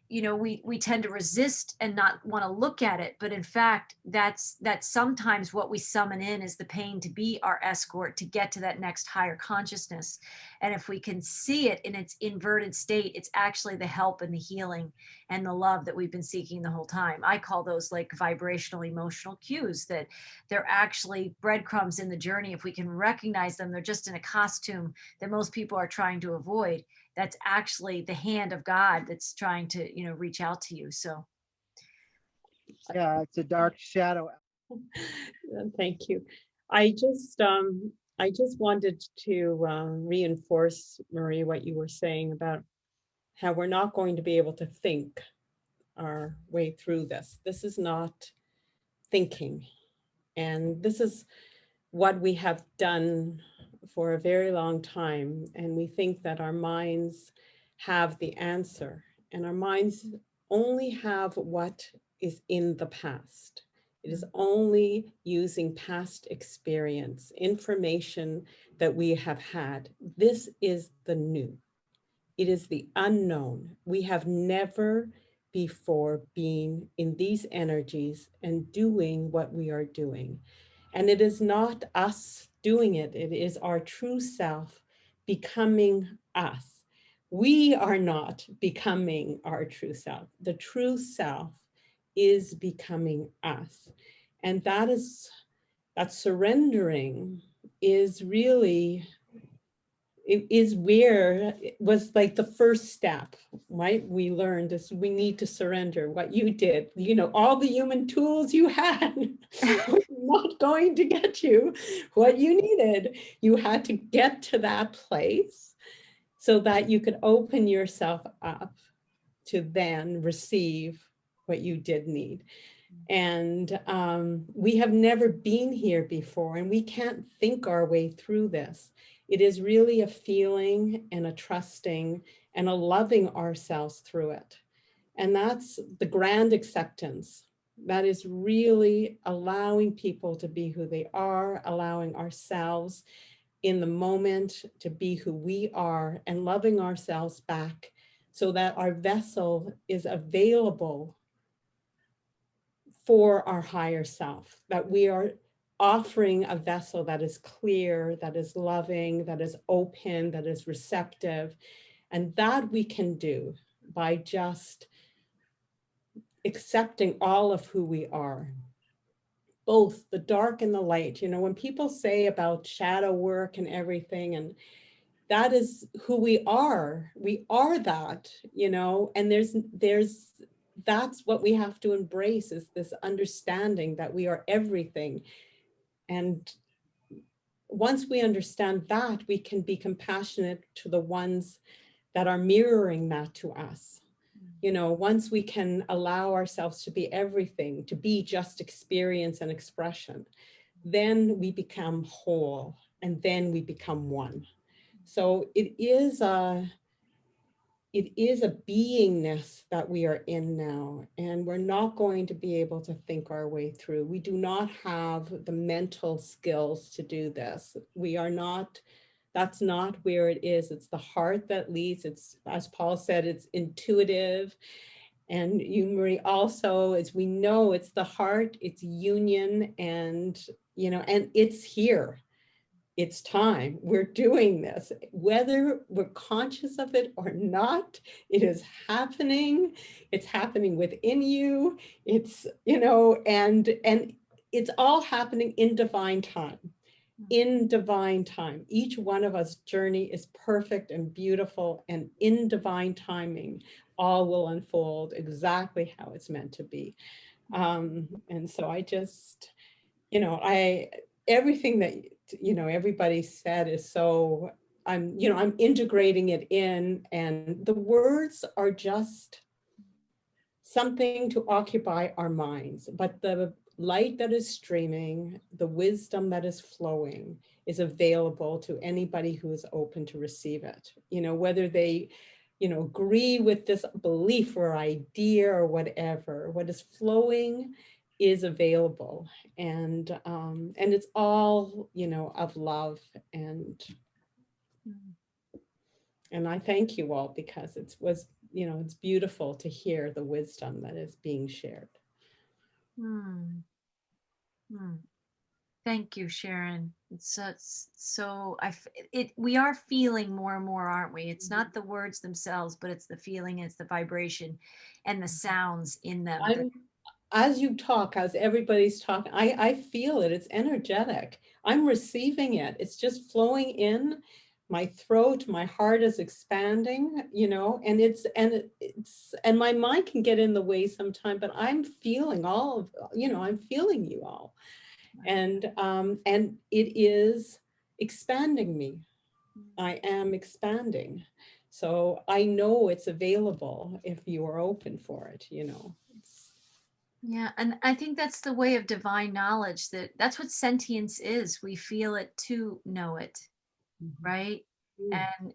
Speaker 2: you know, we tend to resist and not want to look at it. But in fact, that's sometimes what we summon in is the pain to be our escort to get to that next higher consciousness. And if we can see it in its inverted state, it's actually the help and the healing and the love that we've been seeking the whole time. I call those like vibrational emotional cues, that they're actually breadcrumbs in the journey. If we can recognize them, they're just in a costume that most people are trying to avoid. That's actually the hand of God that's trying to, you know, reach out to you. So
Speaker 3: Yeah, it's a dark shadow.
Speaker 5: Thank you. I just wanted to reinforce, Marie, what you were saying about how we're not going to be able to think our way through this. This is not thinking. And this is what we have done for a very long time. And we think that our minds have the answer, and our minds only have what is in the past. It is only using past experience, information that we have had. This is the new. It is the unknown. We have never before been in these energies and doing what we are doing. And it is not us doing it. It is our true self becoming us. We are not becoming our true self. The true self is becoming us. And that surrendering is really, it is where it was like the first step, right? We learned this, we need to surrender. What you did, you know, all the human tools you had were not going to get you what you needed. You had to get to that place so that you could open yourself up to then receive what you did need. And we have never been here before, and we can't think our way through this. It is really a feeling and a trusting and a loving ourselves through it. And that's the grand acceptance. That is really allowing people to be who they are, allowing ourselves in the moment to be who we are, and loving ourselves back so that our vessel is available for our higher self, that we are offering a vessel that is clear, that is loving, that is open, that is receptive. And that we can do by just accepting all of who we are, both the dark and the light. You know, when people say about shadow work and everything, and that is who we are that, you know, and that's what we have to embrace, is this understanding that we are everything. And once we understand that, we can be compassionate to the ones that are mirroring that to us. You know, once we can allow ourselves to be everything, to be just experience and expression, then we become whole, and then we become one. So it is a beingness that we are in now, and we're not going to be able to think our way through. We do not have the mental skills to do this. We are not, that's not where it is. It's the heart that leads. It's, as Paul said, it's intuitive. And you, Marie, also, as we know, it's the heart, it's union, and, you know, and it's here. It's time. We're doing this, whether we're conscious of it or not. It is happening. It's happening within you. It's, you know, and it's all happening in divine time. in divine time. Each one of us journey is perfect and beautiful, and in divine timing, all will unfold exactly how it's meant to be. And so I just, everything that, everybody said is so, I'm integrating it in, and the words are just something to occupy our minds, but the light that is streaming, the wisdom that is flowing is available to anybody who is open to receive it. Whether they, agree with this belief or idea or whatever, what is flowing is available. And it's all, of love. And I thank you all, because it's beautiful to hear the wisdom that is being shared.
Speaker 2: Thank you, Sharon. We are feeling more and more, aren't we? It's not the words themselves, but it's the feeling, it's the vibration and the sounds in them.
Speaker 5: As you talk, as everybody's talking, I feel it. It's energetic. I'm receiving it. It's just flowing in my throat. My heart is expanding, and my mind can get in the way sometime, but I'm feeling all of, I'm feeling you all. And it is expanding me. I am expanding. So I know it's available if you are open for it,
Speaker 2: Yeah, and I think that's the way of divine knowledge, that's what sentience is. We feel it to know it, right?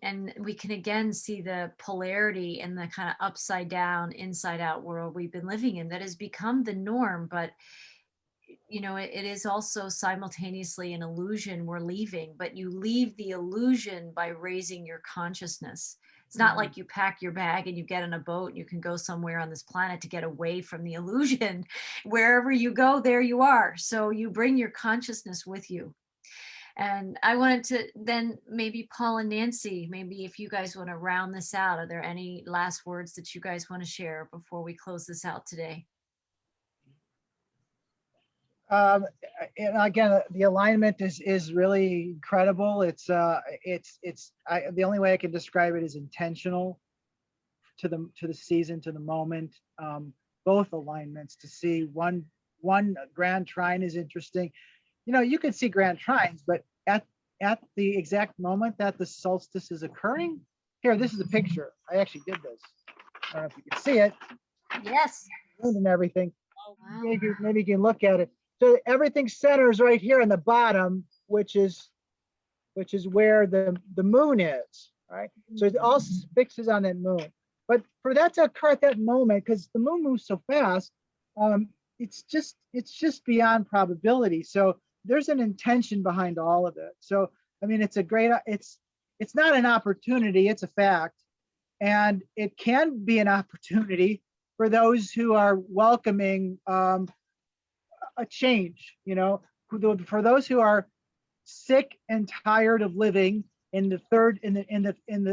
Speaker 2: And we can again see the polarity and the kind of upside down, inside out world we've been living in that has become the norm. But it is also simultaneously an illusion we're leaving, but you leave the illusion by raising your consciousness. It's not like you pack your bag and you get on a boat and you can go somewhere on this planet to get away from the illusion. Wherever you go, there you are. So you bring your consciousness with you. And I wanted to then maybe Paul and Nancy, maybe if you guys want to round this out, are there any last words that you guys want to share before we close this out today?
Speaker 3: And again, the alignment is really incredible. The only way I can describe it is intentional to the season, to the moment. Both alignments, to see one grand trine is interesting. You can see grand trines, but at the exact moment that the solstice is occurring, here, this is a picture. I actually did this. I don't know if you can see it.
Speaker 2: Yes.
Speaker 3: And everything.
Speaker 2: Oh, wow.
Speaker 3: Maybe you can look at it. So everything centers right here in the bottom, which is where the moon is, right? So it all fixes on that moon. But for that to occur at that moment, because the moon moves so fast, it's just beyond probability. So there's an intention behind all of it. So I mean, it's not an opportunity, it's a fact. And it can be an opportunity for those who are welcoming a change, for those who are sick and tired of living in the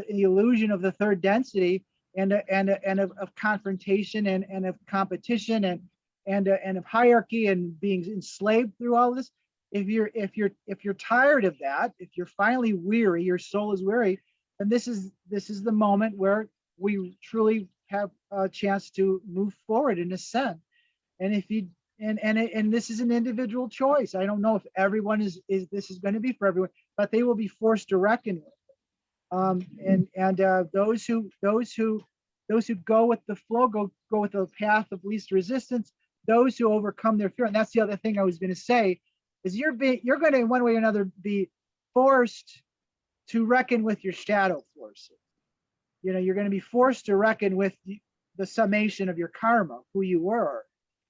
Speaker 3: illusion of the third density and of confrontation and of competition and of hierarchy and being enslaved through all this. If you're tired of that, if you're finally weary, your soul is weary, then this is the moment where we truly have a chance to move forward and ascend. And if you and this is an individual choice. I don't know if everyone is this is going to be for everyone, but they will be forced to reckon with it. Those who go with the flow, go with the path of least resistance. Those who overcome their fear, and that's the other thing I was going to say, is you're going to in one way or another be forced to reckon with your shadow forces. You're going to be forced to reckon with the summation of your karma, who you were.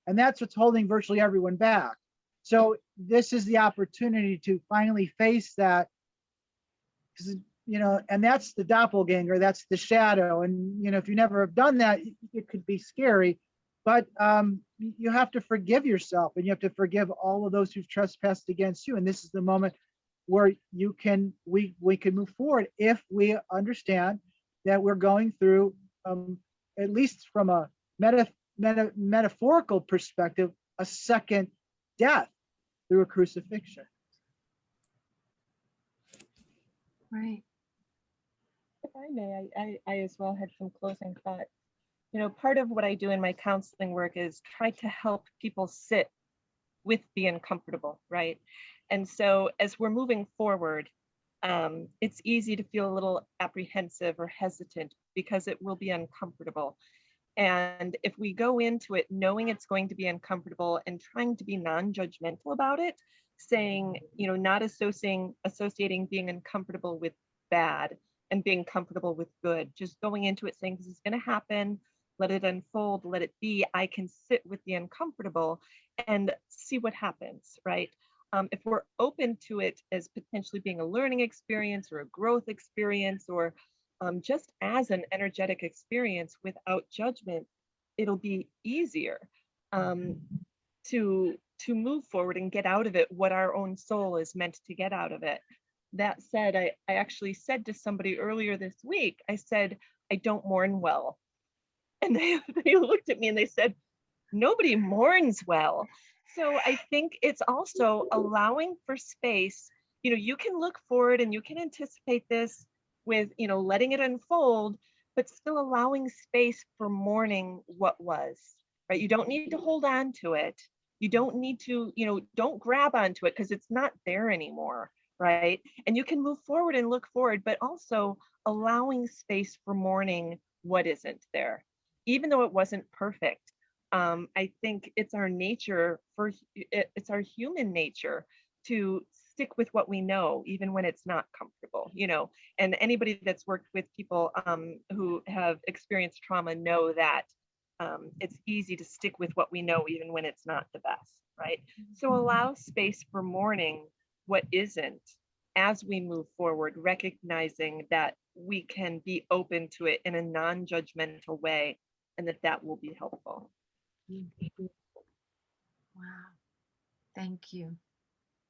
Speaker 3: And that's what's holding virtually everyone back. So this is the opportunity to finally face that, and that's the doppelganger, that's the shadow. And, if you never have done that, it could be scary, but you have to forgive yourself and you have to forgive all of those who've trespassed against you. And this is the moment where we can move forward if we understand that we're going through, at least from a metaphorical perspective, a second death through a crucifixion.
Speaker 2: Right.
Speaker 4: If I may, I as well had some closing thoughts. You know, part of what I do in my counseling work is try to help people sit with the uncomfortable, right? And so as we're moving forward, it's easy to feel a little apprehensive or hesitant because it will be uncomfortable. And if we go into it knowing it's going to be uncomfortable and trying to be non-judgmental about it, saying, you know, not associating being uncomfortable with bad and being comfortable with good, just going into it saying this is going to happen, let it unfold, let it be. I can sit with the uncomfortable and see what happens, right? If we're open to it as potentially being a learning experience or a growth experience, or just as an energetic experience without judgment, it'll be easier to move forward and get out of it what our own soul is meant to get out of it. That said, I actually said to somebody earlier this week, I said, I don't mourn well. And they looked at me and they said, nobody mourns well. So I think it's also allowing for space. You know, you can look forward and you can anticipate this with, you know, letting it unfold, but still allowing space for mourning what was, right? You don't need to hold on to it. You don't need to, you know, don't grab onto it because it's not there anymore, right? And you can move forward and look forward, but also allowing space for mourning what isn't there, even though it wasn't perfect. I think it's our nature it's our human nature to stick with what we know, even when it's not comfortable, you know, and anybody that's worked with people who have experienced trauma know that it's easy to stick with what we know, even when it's not the best, right? So allow space for mourning what isn't as we move forward, recognizing that we can be open to it in a non-judgmental way, and that will be helpful.
Speaker 2: Wow. Thank you.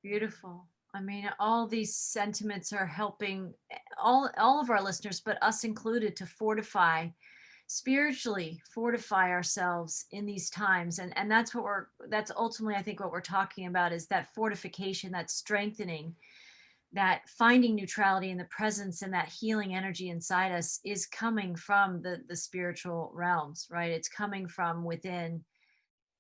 Speaker 2: Beautiful. I mean, all these sentiments are helping all of our listeners, but us included, to fortify, spiritually fortify ourselves in these times. And that's ultimately, I think, what we're talking about, is that fortification, that strengthening, that finding neutrality in the presence, and that healing energy inside us is coming from the spiritual realms, right? It's coming from within.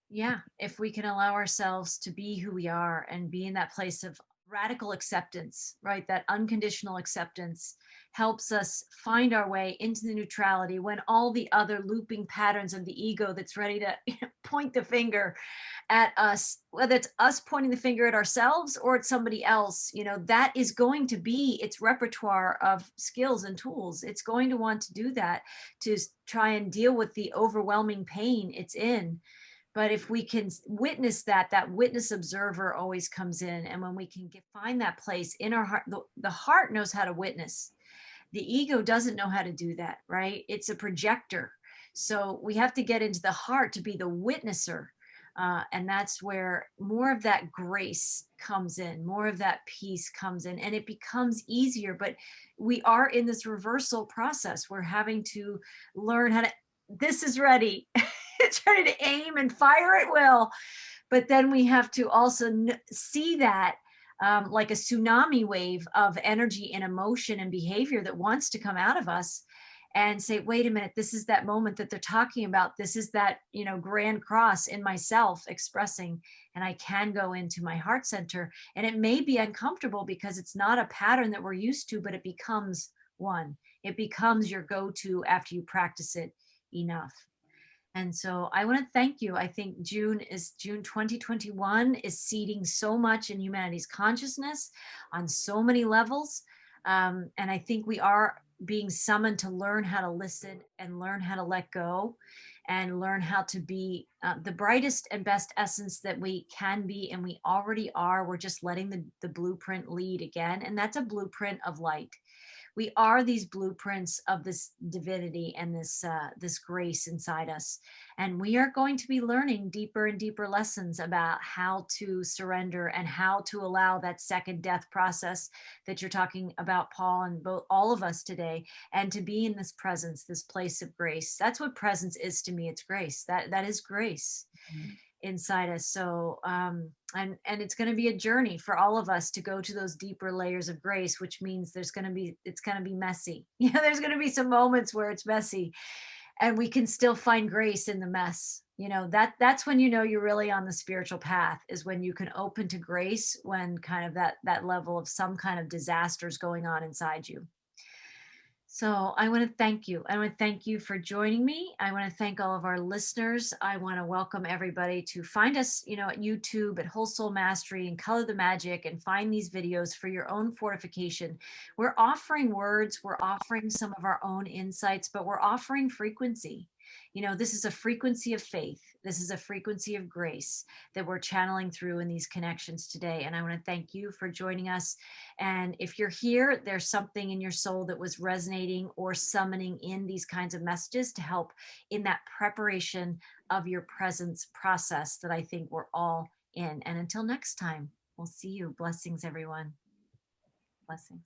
Speaker 2: Yeah, if we can allow ourselves to be who we are and be in that place of radical acceptance, right? That unconditional acceptance helps us find our way into the neutrality when all the other looping patterns of the ego that's ready to point the finger at us, whether it's us pointing the finger at ourselves or at somebody else, you know, that is going to be its repertoire of skills and tools. It's going to want to do that to try and deal with the overwhelming pain it's in. But if we can witness that witness observer always comes in. And when we can find that place in our heart, the heart knows how to witness. The ego doesn't know how to do that, right? It's a projector. So we have to get into the heart to be the witnesser. And that's where more of that grace comes in, more of that peace comes in, and it becomes easier. But we are in this reversal process. We're having to learn how to, this is ready. It's ready to aim and fire at will. But then we have to also see that like a tsunami wave of energy and emotion and behavior that wants to come out of us, and say, wait a minute, this is that moment that they're talking about. This is that, you know, grand cross in myself expressing, and I can go into my heart center. And it may be uncomfortable because it's not a pattern that we're used to, but it becomes one. It becomes your go-to after you practice it enough. And so I want to thank you. I think June 2021 is seeding so much in humanity's consciousness on so many levels. And I think we are being summoned to learn how to listen and learn how to let go and learn how to be the brightest and best essence that we can be. And we already are. We're just letting the blueprint lead again. And that's a blueprint of light. We are these blueprints of this divinity and this grace inside us. And we are going to be learning deeper and deeper lessons about how to surrender and how to allow that second death process that you're talking about, Paul, and all of us today, and to be in this presence, this place of grace. That's what presence is to me. It's grace. That is grace. Mm-hmm. inside us. So and it's going to be a journey for all of us to go to those deeper layers of grace, which means it's going to be messy. There's going to be some moments where it's messy, and we can still find grace in the mess. That's when you're really on the spiritual path, is when you can open to grace, when kind of that level of some kind of disaster is going on inside you. So I want to thank you. I want to thank you for joining me. I want to thank all of our listeners. I want to welcome everybody to find us, at YouTube at Whole Soul Mastery, and Color the Magic, and find these videos for your own fortification. We're offering words, we're offering some of our own insights, but we're offering frequency. This is a frequency of faith. This is a frequency of grace that we're channeling through in these connections today. And I want to thank you for joining us. And if you're here, there's something in your soul that was resonating or summoning in these kinds of messages to help in that preparation of your presence process that I think we're all in. And until next time, we'll see you. Blessings, everyone. Blessings.